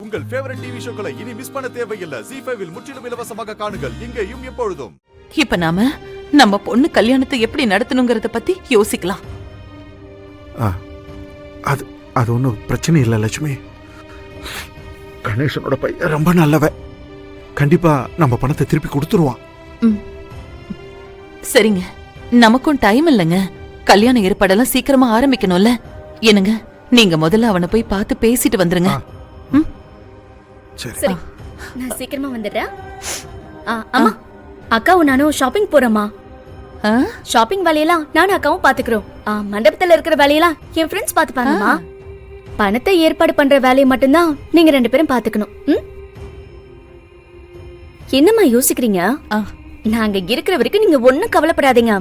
உங்கள் favourite TV ஷோக்களை இனி miss பண்ண தேவையில்லை. ZEE5 இல் முற்றிலும் இலவசமாக காணுங்கள். இங்கேயும் எப்பொழுதும். இப்ப நாம நம்ம பொண்ணு கல்யாணத்தை எப்படி நடத்தணுங்கிறத பத்தி யோசிக்கலாம். அது ஒன்றும் பிரச்சனை இல்லை லட்சுமி. கணேசனோட பையன் ரொம்ப நல்லவன். கண்டிப்பா நம்ம பணத்தை திருப்பி கொடுத்துருவான். சரிங்க, நமக்கும் டைம் இல்லைங்க. கல்யாண ஏற்பாடெல்லாம் சீக்கிரமா ஆரம்பிக்கணும்ல. என்னங்க, நீங்க முதல்ல அவனை போய் பார்த்து பேசிட்டு வந்துருங்க. சரி, நான் சீக்கிரமா வந்துடுறேன். அம்மா, அக்காவும் நானும் ஷாப்பிங் போறோமா? ஷாப்பிங் வேலையெல்லாம் நானும் அக்காவும் பாத்துக்கிறோம். மண்டபத்துல இருக்கிற வேலையெல்லாம் என் ஃப்ரெண்ட்ஸ் பாத்துப்பாங்கம்மா. பணத்தை ஏற்பாடு பண்ற வேலையை மட்டும்தான் நீங்க 2 பேரும் பாத்துக்கணும். என்னம்மா யோசிக்கிறீங்க? நாங்க இருக்கிற வரைக்கும் நீங்க ஒண்ணும் கவலைப்படாதீங்க.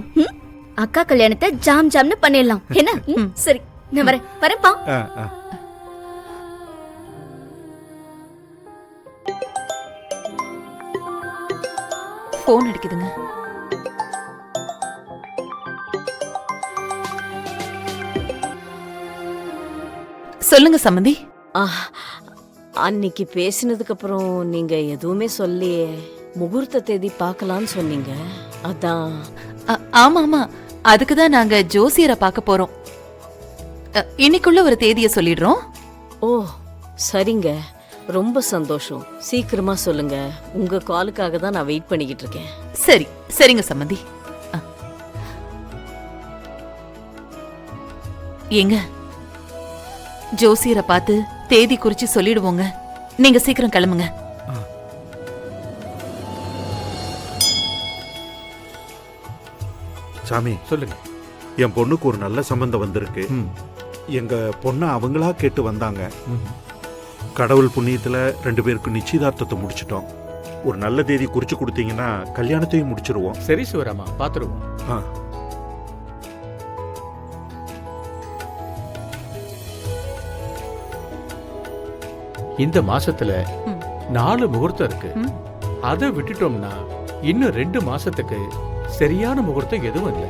அக்கா கல்யாணத்தை ஜாம் ஜாம்னு பண்ணிடலாம். என்ன? சரி, நான் வரேன்ப்பா. போன் அடிக்குதுங்க. சொல்லுங்க சம்மந்தி. அன்னைக்கு பேசினதுக்கு அப்புறம் நீங்க எதுவுமே சொல்லியே. முகூர்த்த தேதி பார்க்கலாம்னு சொன்னீங்க. அதான். ஆமா ஆமா, அதுக்குதான் நாங்க ஜோசியரை பார்க்க போறோம். இன்னைக்குள்ள ஒரு தேதியை சொல்லிடுறோம். ஓ சரிங்க, ரொம்ப சந்தோஷம். சீக்கிரமா சொல்லுங்க. உங்க காலுக்காக தான் நான் வெயிட் பண்ணிக்கிட்டு இருக்கேன். சரி சரிங்க சம்மந்தி. ஏங்க, ஜோசியரை பார்த்து தேதி குறிச்சு சொல்லிடுவோங்க. நீங்க சீக்கிரம் கிளம்புங்க. சாமி சொல்லுங்க. என் பொண்ணுக்கு ஒரு நல்ல சம்பந்தம் வந்திருக்கு. எங்க பொண்ணை அவங்களா கேட்டு வந்தாங்க. கடவுள் புண்ணியத்துல 2 பேருக்கு நிச்சயதார்த்தத்தை முடிச்சிட்டோம். ஒரு நல்ல தேதி குறிச்சு கொடுத்தீங்கன்னா கல்யாணத்தையும் முடிச்சிருவோம். சரி சிவராமா, பாத்துருவோம். இந்த மாசத்துல 4 முகூர்த்தம் இருக்கு. அதை விட்டுட்டோம்னா இன்னும் 2 மாசத்துக்கு சரியான முகூர்த்தம் எதுவும் இல்லை.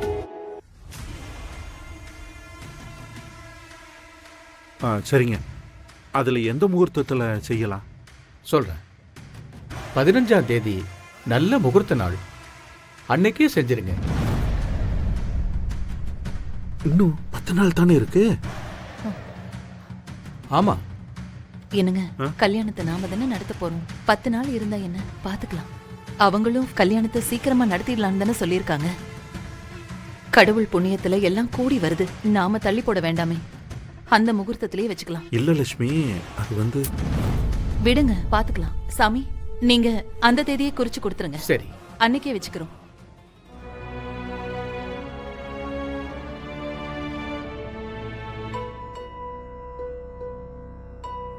சரிங்க, அதுல எந்த முகூர்த்தத்துல செய்யலாம் சொல்றேன். 15ஆம் தேதி நல்ல முகூர்த்த நாள். அன்னைக்கே செஞ்சிருங்க. இன்னும் 10 நாள் தானே இருக்கு. ஆமா. என்னங்க, கல்யாணத்தை நாம தானே நடத்த போறோம். 10 நாள் இருந்தா என்ன, பாத்துக்கலாம். அவங்களும் கல்யாணத்தை சீக்கிரமா நடத்திடலான்னு தானே சொல்லியிருக்காங்க. கடவுள் புண்ணியத்துல எல்லாம் கூடி வருது. நாம தள்ளி போட வேண்டாமே, அந்த முகூர்த்தத்திலேயே வச்சுக்கலாம். இல்ல லட்சுமி, அது விடுங்க, பாத்துக்கலாம். சாமி, நீங்க அந்த தேதியை குறிச்சு கொடுத்துருங்க. சரி, அன்னைக்கே வச்சுக்கிறோம்.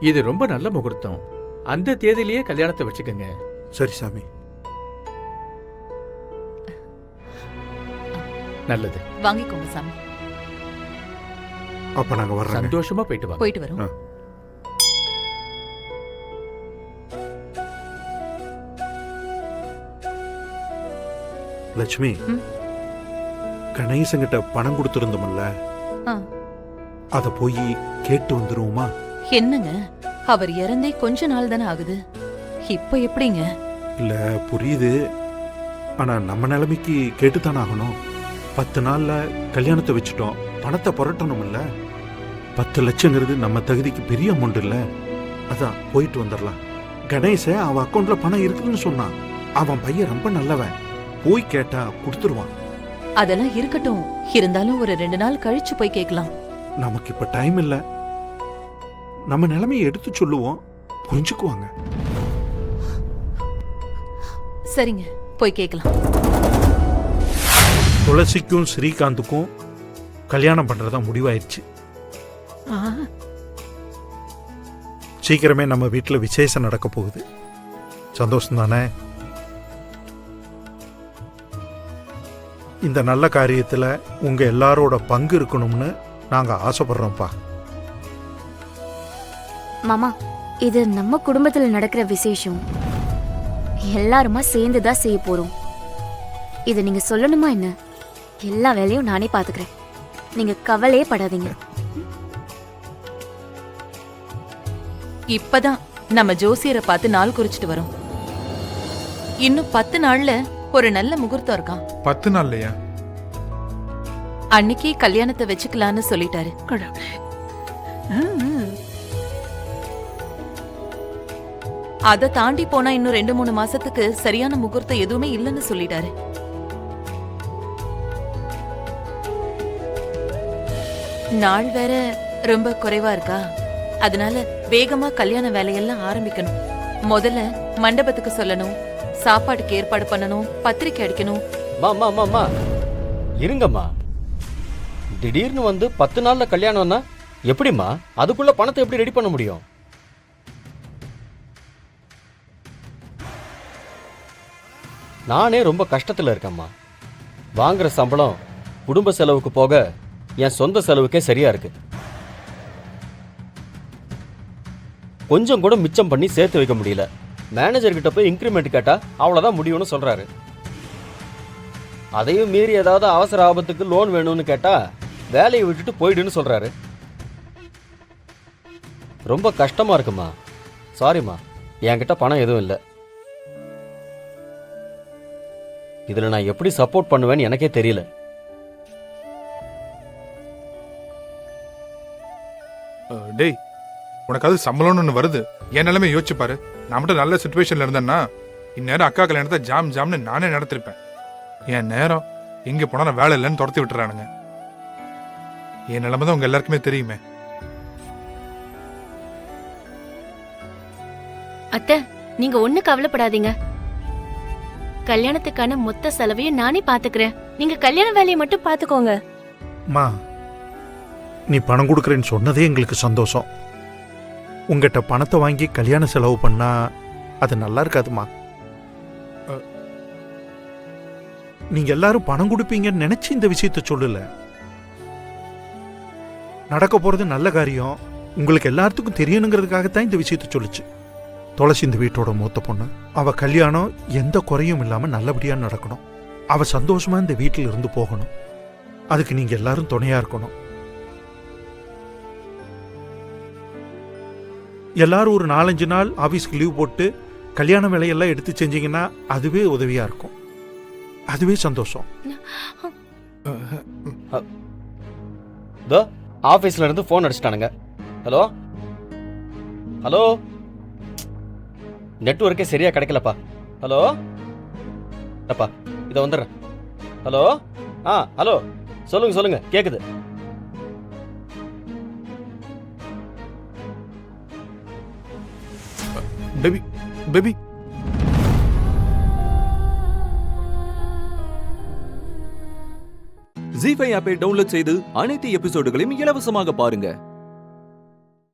இது ரொம்ப நல்ல முகூர்த்தம். அந்த தேதியிலேயே கல்யாணத்தை வச்சுக்கோங்க. சரி சாமி. நல்லது. வாங்கிக்கோங்க சாமி. அப்ப நாங்க வர்றோம். சந்தோஷமா போயிட்டு வாங்க. போயிட்டு வரோம். லட்சுமி, கணேசங்கிட்ட பணம் கொடுத்திருந்தோம்ல, அத போய் கேட்டு வந்துருவோமா? என்னங்க, அவர் இறந்தே கொஞ்ச நாள் தானே ஆகுது. இப்ப எப்படிங்க? இல்ல புரியுது, ஆனா நம்ம நிலைமைக்கு கேட்டுத்தானே ஆகணும். 10 நாள்ல கல்யாணத்தை வச்சுட்டோம், பணத்தை புரட்டணும். இல்ல 10 லட்சங்கிறது நம்ம தகுதிக்கு பெரிய அமௌண்ட் இல்ல. அதான் போயிட்டு வந்துடலாம். கணேச அவன் அக்கௌண்ட்ல பணம் இருக்குன்னு சொன்னான். அவன் பையன் ரொம்ப நல்லவன். போய் கேட்டா கொடுத்துருவான். அதெல்லாம் இருக்கட்டும். இருந்தாலும் ஒரு 2 நாள் கழிச்சு போய் கேட்கலாம். நமக்கு இப்ப டைம் இல்ல. நம்ம நிலைமையை எடுத்து சொல்லுவோம், புரிஞ்சுக்குவாங்க. சரிங்க, போய் கேட்கலாம். துளசிக்கும் ஸ்ரீகாந்துக்கும் கல்யாணம் பண்றதா முடிவாயிருச்சு. சீக்கிரமே நம்ம வீட்டுல விசேஷம் நடக்க போகுது. சந்தோஷம் தானே? இந்த நல்ல காரியத்துல உங்க எல்லாரோட பங்கு இருக்கணும்னு நாங்க ஆசைப்படுறோம்ப்பா. மாமா, இது நம்ம குடும்பத்துல நடக்கிற விசேஷம். எல்லாருமா சேர்ந்துதான் செய்ய போறோம். இத நீங்க சொல்லணுமா என்ன? எல்லா வேலையும் நானே பாத்துக்கிறேன். நீங்க கவலையே படாதீங்க. இப்பதான் நம்ம ஜோசியரை பார்த்து நாள் குறிச்சிட்டு வரோம். இன்னும் 10 நாள்ல ஒரு நல்ல முகூர்த்தம் இருக்கான். 10 நாள்லையா? அன்னைக்கு கல்யாணத்தை வச்சுக்கலான்னு சொல்லிட்டாரு. அதை தாண்டி போனா இன்னும் 2-3 மாசத்துக்கு சரியான முகூர்த்தம் எதுவுமே இல்லைன்னு சொல்லிட்டாரு. நாள் வேற ரொம்ப குறைவா இருக்கா, அதனால வேகமா கல்யாண வேலையெல்லாம் ஆரம்பிக்கணும். முதல்ல மண்டபத்துக்கு சொல்லணும், சாப்பாட்டுக்கு ஏற்பாடு பண்ணணும், பத்திரிக்கை அடிக்கணும். அம்மா இருங்கம்மா. திடீர்னு வந்து 10 நாள்ல கல்யாணம்னா எப்படிம்மா? அதுக்குள்ள பணத்தை எப்படி ரெடி பண்ண முடியும்? நானே ரொம்ப கஷ்டத்துல இருக்கேம்மா. வாங்குற சம்பளம் குடும்ப செலவுக்கு போக என் சொந்த செலவுக்கே சரியா இருக்கு. கொஞ்சம் கூட மிச்சம் பண்ணி சேர்த்து வைக்க முடியல. மேனேஜர் கிட்ட போய் இன்க்ரிமெண்ட் கேட்டா அவ்வளவுதான் முடியும்னு சொல்றாரு. அதையும் மீறி ஏதாவது அவசர ஆபத்துக்கு லோன் வேணும்னு கேட்டா வேலையை விட்டுட்டு போயிடுன்னு சொல்றாரு. ரொம்ப கஷ்டமா இருக்குமா. சாரிம்மா, என்கிட்ட பணம் எதுவும் இல்லை. இதுல நான் எப்படி சப்போர்ட் பண்ணுவேன்னு எனக்கே தெரியல. டேய், உனக்கு அது சம்பளம்னு ஒன்று வருது. என் நிலைமை யோசிச்சு பாரு. நான் மட்டும் நல்ல சுச்சுவேஷன்ல இருந்தேன்னா இந்நேரம் அக்கா கல்யாணத்தை ஜாம்னு நானே நடத்திருப்பேன். என் நேரம் எங்க போனா நான் வேலை இல்லைன்னு துரத்தி விட்டுறானுங்க. என் நிலைமை தான் உங்க எல்லாருக்குமே தெரியுமே. அத்தை, நீங்க ஒண்ணு கவலைப்படாதீங்க. கல்யாணத்துக்கான மொத்த செலவையும் நானே பாத்துக்கிறேன். நீங்க கல்யாண வேலையை மட்டும் பாத்துக்கோங்க. மா, நீ பணம் கொடுக்குறேன்னு சொன்னதே எங்களுக்கு சந்தோஷம். உங்ககிட்ட பணத்தை வாங்கி கல்யாண செலவு பண்ணா அது நல்லா இருக்காதுமா. நீங்க எல்லாரும் பணம் கொடுப்பீங்கன்னு நினைச்சு இந்த விஷயத்த சொல்லல. நடக்க போறது நல்ல காரியம், உங்களுக்கு எல்லாத்துக்கும் தெரியணுங்கிறதுக்காகத்தான் இந்த விஷயத்த சொல்லுச்சு. துளசி இந்த வீட்டோட மூத்த பொண்ணு. அவ கல்யாணம் எந்த குறையும் இல்லாம நல்லபடியா நடக்கணும். அவ சந்தோஷமா இந்த வீட்டில் இருந்து போகணும். அதுக்கு நீங்க எல்லாரும் துணையா இருக்கணும். எல்லாரும் ஒரு 4-5 நாள் ஆபீஸ்க்கு லீவ் போட்டு கல்யாண வேலையெல்லாம் எடுத்து செஞ்சீங்கன்னா அதுவே உதவியா இருக்கும். அதுவே சந்தோஷம். ஆபீஸ்ல இருந்து போன் அடிச்சிட்டானுங்க. ஹலோ ஹலோ, நெட்வொர்க்கே சரியா கிடைக்கலப்பா. ஹலோ அப்பா, இதை வந்துடுறேன். ஹலோ ஹலோ, சொல்லுங்க கேக்குது. பேபி பேபி ஜீ5 ஆப்பை டவுன்லோட் செய்து அனைத்து எபிசோடுகளையும் இலவசமாக பாருங்க.